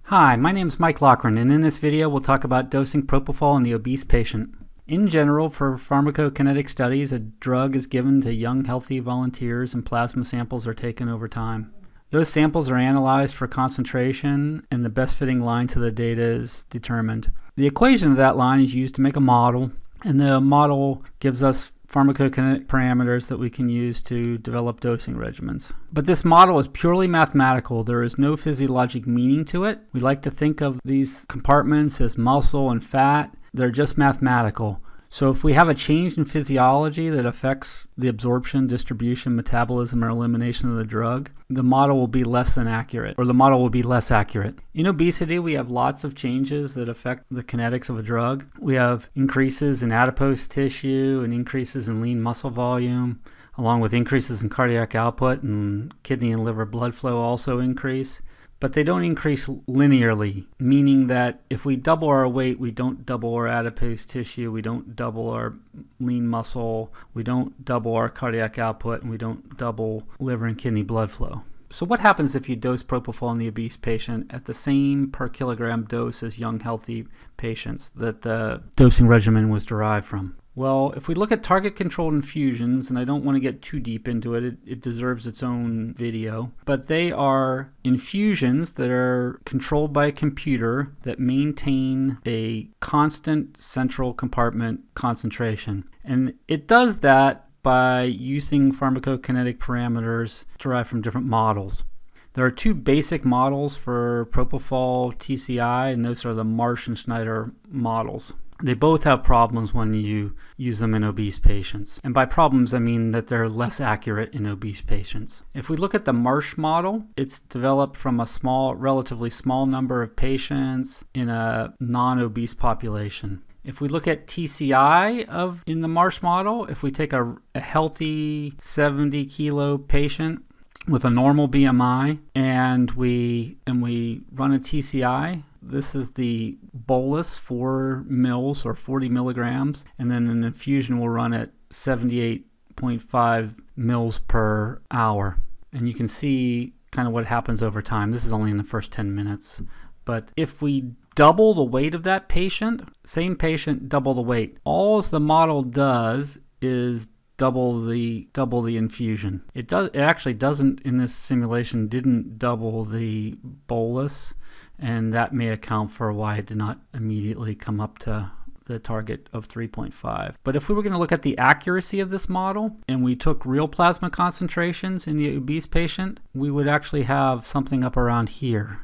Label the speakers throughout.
Speaker 1: Hi, my name is Mike Loughran, and in this video we'll talk about dosing propofol in the obese patient. In general, for pharmacokinetic studies, a drug is given to young healthy volunteers and plasma samples are taken over time. Those samples are analyzed for concentration and the best fitting line to the data is determined. The equation of that line is used to make a model, and the model gives us pharmacokinetic parameters that we can use to develop dosing regimens. But this model is purely mathematical. There is no physiologic meaning to it. We like to think of these compartments as muscle and fat. They're just mathematical. So if we have a change in physiology that affects the absorption, distribution, metabolism, or elimination of the drug, the model will be less than accurate, or the model will be less accurate. In obesity, we have lots of changes that affect the kinetics of a drug. We have increases in adipose tissue and increases in lean muscle volume, along with increases in cardiac output, and kidney and liver blood flow also increase. But they don't increase linearly, meaning that if we double our weight, we don't double our adipose tissue, we don't double our lean muscle, we don't double our cardiac output, and we don't double liver and kidney blood flow. So what happens if you dose propofol in the obese patient at the same per kilogram dose as young healthy patients that the dosing regimen was derived from? Well, if we look at target-controlled infusions, and I don't want to get too deep into it, it deserves its own video, but they are infusions that are controlled by a computer that maintain a constant central compartment concentration. And it does that by using pharmacokinetic parameters derived from different models. There are two basic models for propofol TCI, and those are the Marsh and Schneider models. They both have problems when you use them in obese patients. And by problems, I mean that they're less accurate in obese patients. If we look at the Marsh model, it's developed from a relatively small number of patients in a non-obese population. If we look at TCI in the Marsh model, if we take a healthy 70 kilo patient with a normal BMI and we run a TCI, this is the bolus, 4 mils or 40 milligrams, and then an infusion will run at 78.5 mils per hour. And you can see kind of what happens over time. This is only in the first 10 minutes. But if we double the weight of that patient, same patient, double the weight, all the model does is double the infusion. It actually doesn't, in this simulation, didn't double the bolus, and that may account for why it did not immediately come up to the target of 3.5. But if we were going to look at the accuracy of this model and we took real plasma concentrations in the obese patient, we would actually have something up around here,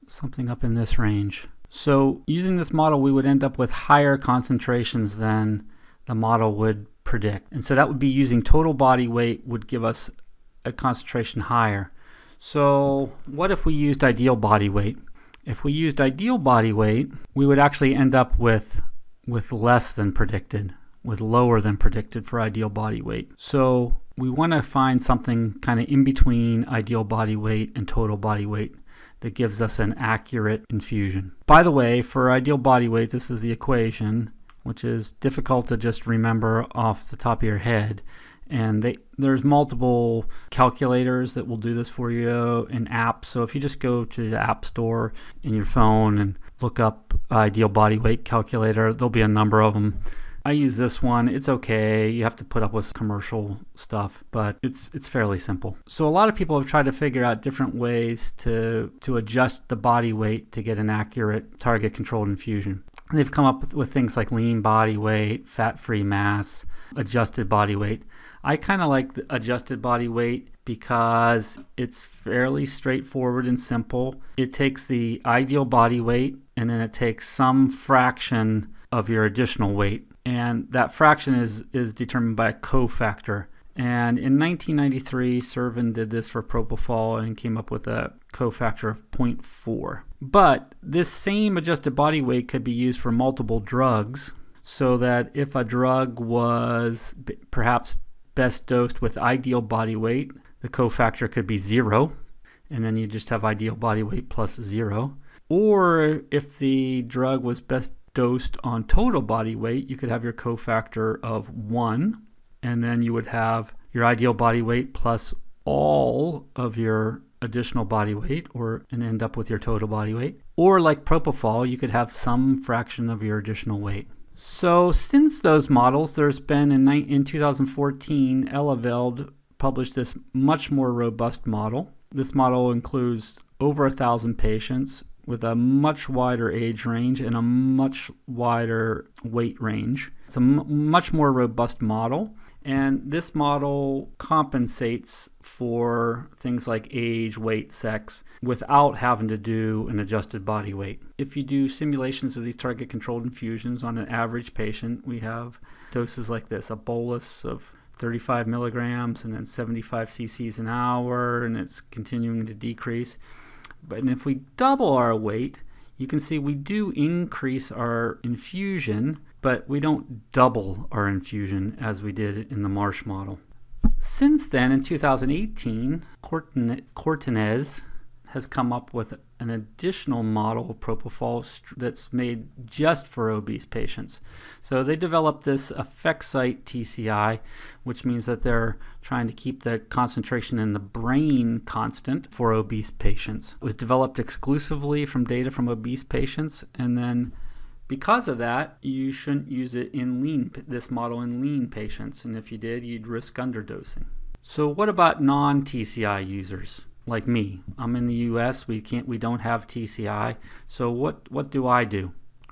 Speaker 1: something up in this range. So using this model, we would end up with higher concentrations than the model would predict. And so that would be using total body weight would give us a concentration higher. So what if we used ideal body weight? If we used ideal body weight, we would actually end up with less than predicted, with lower than predicted for ideal body weight. So we want to find something kind of in between ideal body weight and total body weight that gives us an accurate infusion. By the way, for ideal body weight, this is the equation, which is difficult to just remember off the top of your head. And there's multiple calculators that will do this for you in apps. So if you just go to the app store in your phone and look up ideal body weight calculator, there'll be a number of them. I use this one. It's okay. You have to put up with commercial stuff, but it's fairly simple. So a lot of people have tried to figure out different ways to adjust the body weight to get an accurate target controlled infusion. They've come up with things like lean body weight, fat-free mass, adjusted body weight. I kind of like the adjusted body weight because it's fairly straightforward and simple. It takes the ideal body weight and then it takes some fraction of your additional weight. And that fraction is determined by a cofactor. And in 1993, Servin did this for propofol and came up with a cofactor of 0.4. But this same adjusted body weight could be used for multiple drugs, so that if a drug was perhaps best dosed with ideal body weight, the cofactor could be 0, and then you just have ideal body weight plus 0. Or if the drug was best dosed on total body weight, you could have your cofactor of 1, and then you would have your ideal body weight plus all of your additional body weight and end up with your total body weight. Or like propofol, you could have some fraction of your additional weight. So since those models, there's been in 2014, Eleveld published this much more robust model. This model includes over 1,000 patients with a much wider age range and a much wider weight range. It's a much more robust model. And this model compensates for things like age, weight, sex, without having to do an adjusted body weight. If you do simulations of these target-controlled infusions on an average patient, we have doses like this, a bolus of 35 milligrams and then 75 cc's an hour, and it's continuing to decrease. And if we double our weight, you can see we do increase our infusion, but we don't double our infusion as we did in the Marsh model. Since then, in 2018, Cortinez has come up with an additional model of propofol that's made just for obese patients. So they developed this effect site TCI, which means that they're trying to keep the concentration in the brain constant for obese patients. It was developed exclusively from data from obese patients, and then because of that, you shouldn't use it in this model in lean patients, and if you did, you'd risk underdosing. So what about non-TCI users? Like me, I'm in the US, we don't have TCI, so what do I do?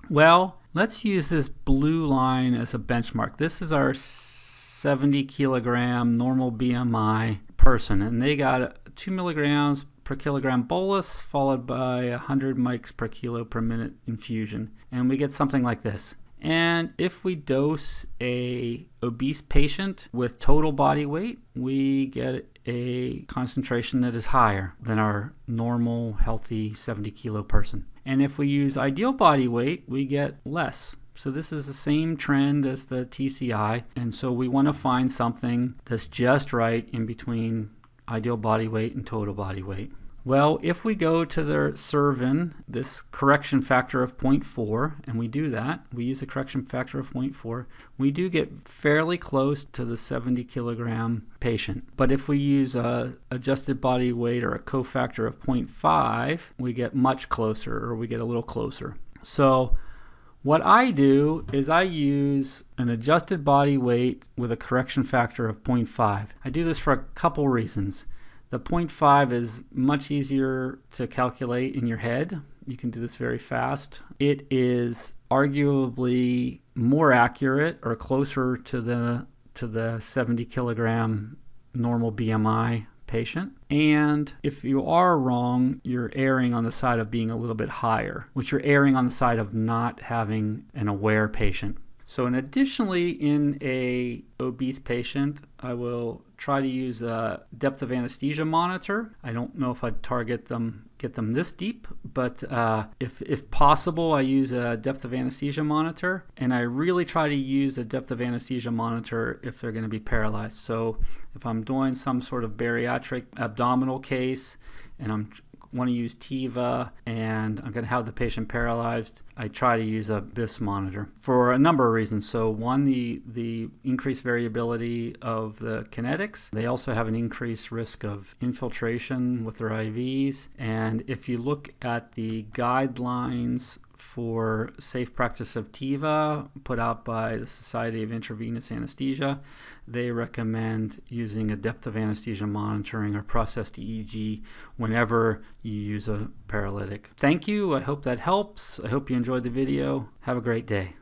Speaker 1: Well, let's use this blue line as a benchmark. This is our 70 kilogram normal BMI person, and they got 2 milligrams per kilogram bolus followed by 100 mics per kilo per minute infusion, and we get something like this. And if we dose a obese patient with total body weight, we get a concentration that is higher than our normal healthy 70 kilo person. And if we use ideal body weight, we get less. So this is the same trend as the TCI, and so we want to find something that's just right in between ideal body weight and total body weight. Well, if we go to the Servin, this correction factor of 0.4, and we do that, we use a correction factor of 0.4, we do get fairly close to the 70 kilogram patient. But if we use a adjusted body weight or a cofactor of 0.5, we get much closer, or we get a little closer. So what I do is I use an adjusted body weight with a correction factor of 0.5. I do this for a couple reasons. The 0.5 is much easier to calculate in your head. You can do this very fast. It is arguably more accurate or closer to the 70 kilogram normal BMI patient. And if you are wrong, you're erring on the side of being a little bit higher, which you're erring on the side of not having an aware patient. So additionally, in a obese patient, I will try to use a depth of anesthesia monitor. I don't know if I'd get them this deep, but if possible, I use a depth of anesthesia monitor, and I really try to use a depth of anesthesia monitor if they're going to be paralyzed. So if I'm doing some sort of bariatric abdominal case and I want to use TIVA and I'm going to have the patient paralyzed, I try to use a BIS monitor for a number of reasons. So one, the increased variability of the kinetics. They also have an increased risk of infiltration with their IVs. And if you look at the guidelines for safe practice of TIVA put out by the Society of Intravenous Anesthesia, they recommend using a depth of anesthesia monitoring or processed EEG whenever you use a paralytic. Thank you. I hope that helps. I hope you enjoyed the video. Have a great day.